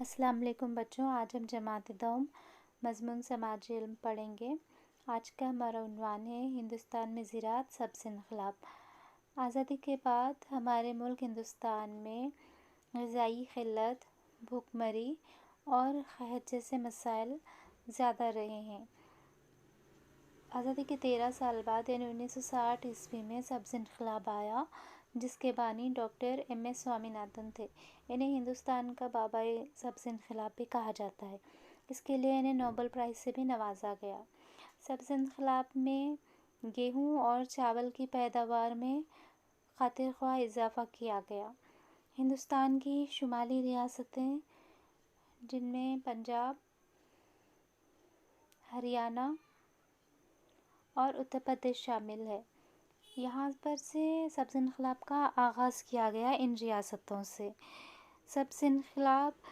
السلام علیکم بچوں، آج ہم جماعت دوم مضمون سماجی علم پڑھیں گے۔ آج کا ہمارا عنوان ہے ہندوستان میں زراعت سبز انقلاب۔ آزادی کے بعد ہمارے ملک ہندوستان میں غذائی قلت، بھوک مری اور قحط جیسے مسائل زیادہ رہے ہیں۔ آزادی کے 13 سال بعد یعنی 1960 عیسوی میں سبز انقلاب آیا، جس کے بانی ڈاکٹر MS سوامی ناتھن تھے۔ انہیں ہندوستان کا بابائے سبز انقلاب بھی کہا جاتا ہے۔ اس کے لیے انہیں نوبل پرائز سے بھی نوازا گیا۔ سبز انقلاب میں گیہوں اور چاول کی پیداوار میں خاطر خواہ اضافہ کیا گیا۔ ہندوستان کی شمالی ریاستیں جن میں پنجاب، ہریانہ اور اتر پردیش شامل ہے، یہاں پر سے سبز انقلاب کا آغاز کیا گیا۔ ان ریاستوں سے سبز انقلاب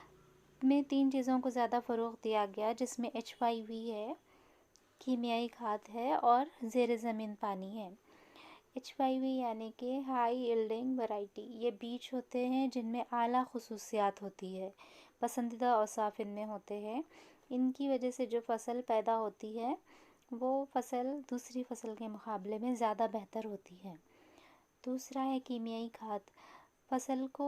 میں 3 چیزوں کو زیادہ فروغ دیا گیا، جس میں HYV ہے، کیمیائی کھاد ہے اور زیر زمین پانی ہے۔ HYV یعنی کہ ہائی یلڈنگ ورائٹی، یہ بیج ہوتے ہیں جن میں اعلیٰ خصوصیات ہوتی ہے، پسندیدہ اوصاف ان میں ہوتے ہیں۔ ان کی وجہ سے جو فصل پیدا ہوتی ہے وہ فصل دوسری فصل کے مقابلے میں زیادہ بہتر ہوتی ہے۔ دوسرا ہے کیمیائی کھاد۔ فصل کو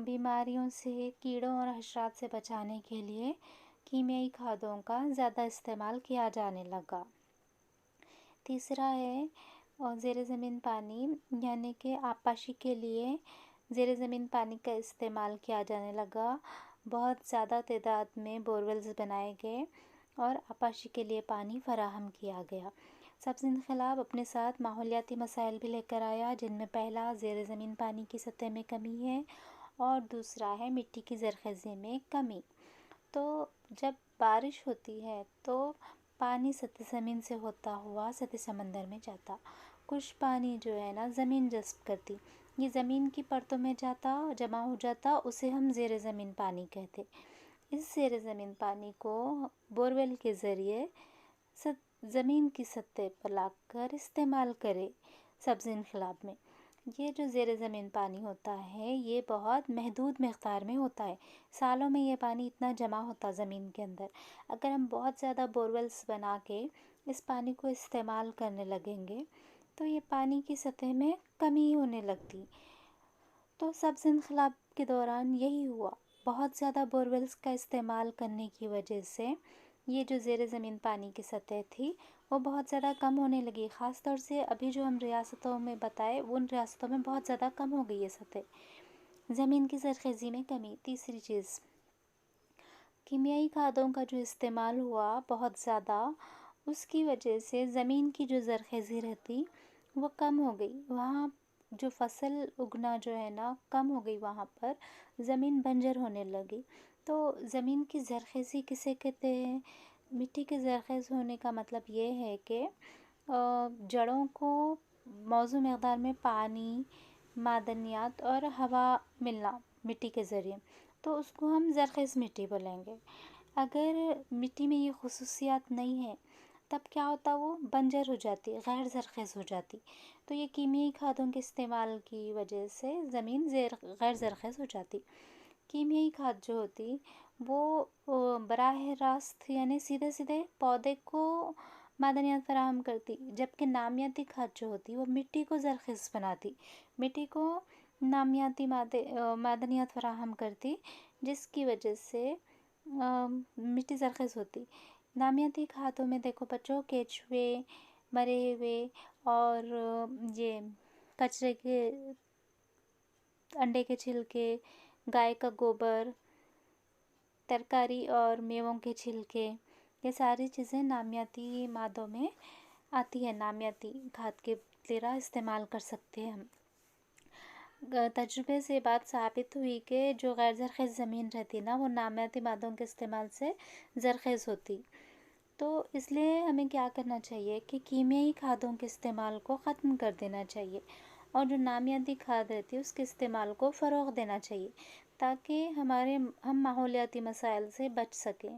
بیماریوں سے، کیڑوں اور حشرات سے بچانے کے لیے کیمیائی کھادوں کا زیادہ استعمال کیا جانے لگا۔ تیسرا ہے زیر زمین پانی، یعنی کہ آبپاشی کے لیے زیر زمین پانی کا استعمال کیا جانے لگا۔ بہت زیادہ تعداد میں بورویلز بنائے گئے اور آبپاشی کے لیے پانی فراہم کیا گیا۔ سبز انقلاب اپنے ساتھ ماحولیاتی مسائل بھی لے کر آیا، جن میں پہلا زیر زمین پانی کی سطح میں کمی ہے اور دوسرا ہے مٹی کی زرخیزی میں کمی۔ تو جب بارش ہوتی ہے تو پانی سطح زمین سے ہوتا ہوا سطح سمندر میں جاتا۔ کچھ پانی جو ہے نا زمین جذب کرتی، یہ زمین کی پرتوں میں جاتا، جمع ہو جاتا، اسے ہم زیر زمین پانی کہتے۔ اس زیر زمین پانی کو بورویل کے ذریعے زمین کی سطح پر لا کر استعمال کرے۔ سبز انقلاب میں یہ جو زیر زمین پانی ہوتا ہے یہ بہت محدود مقدار میں ہوتا ہے، سالوں میں یہ پانی اتنا جمع ہوتا زمین کے اندر۔ اگر ہم بہت زیادہ بورویلز بنا کے اس پانی کو استعمال کرنے لگیں گے تو یہ پانی کی سطح میں کمی ہونے لگتی۔ تو سبز انقلاب کے دوران یہی ہوا، بہت زیادہ بورویلز کا استعمال کرنے کی وجہ سے یہ جو زیر زمین پانی کی سطح تھی وہ بہت زیادہ کم ہونے لگی۔ خاص طور سے ابھی جو ہم ریاستوں میں بتائے ان ریاستوں میں بہت زیادہ کم ہو گئی یہ سطح۔ زمین کی زرخیزی میں کمی۔ تیسری چیز کیمیائی کھادوں کا جو استعمال ہوا بہت زیادہ، اس کی وجہ سے زمین کی جو زرخیزی رہتی وہ کم ہو گئی، وہاں جو فصل اگنا جو ہے نا کم ہو گئی، وہاں پر زمین بنجر ہونے لگی۔ تو زمین کی زرخیزی کسے کہتے ہیں؟ مٹی کے زرخیز ہونے کا مطلب یہ ہے کہ جڑوں کو موزوں مقدار میں پانی، معدنیات اور ہوا ملنا مٹی کے ذریعے، تو اس کو ہم زرخیز مٹی بولیں گے۔ اگر مٹی میں یہ خصوصیات نہیں ہیں تب کیا ہوتا، وہ بنجر ہو جاتی، غیر زرخیز ہو جاتی۔ تو یہ کیمیائی کھادوں کے استعمال کی وجہ سے زمین غیر زرخیز ہو جاتی۔ کیمیائی کھاد جو ہوتی وہ براہ راست یعنی سیدھے سیدھے پودے کو معدنیات فراہم کرتی، جبکہ نامیاتی کھاد جو ہوتی وہ مٹی کو زرخیز بناتی، مٹی کو نامیاتی معدنیات فراہم کرتی، جس کی وجہ سے مٹی زرخیز ہوتی۔ نامیاتی کھادوں میں دیکھو بچوں، کیچوے، مرے ہوئے اور یہ کچرے کے، انڈے کے چھلکے، گائے کا گوبر، ترکاری اور میووں کے چھلکے، یہ ساری چیزیں نامیاتی مادوں میں آتی ہیں، نامیاتی کھاد کے طرح استعمال کر سکتے ہیں ہم۔ تجربے سے بات ثابت ہوئی کہ جو غیر زرخیز زمین رہتی نا وہ نامیاتی مادوں کے استعمال سے زرخیز ہوتی۔ تو اس لیے ہمیں کیا کرنا چاہیے کہ کیمیائی کھادوں کے استعمال کو ختم کر دینا چاہیے اور جو نامیاتی کھاد رہتی ہے اس کے استعمال کو فروغ دینا چاہیے، تاکہ ہم ماحولیاتی مسائل سے بچ سکیں۔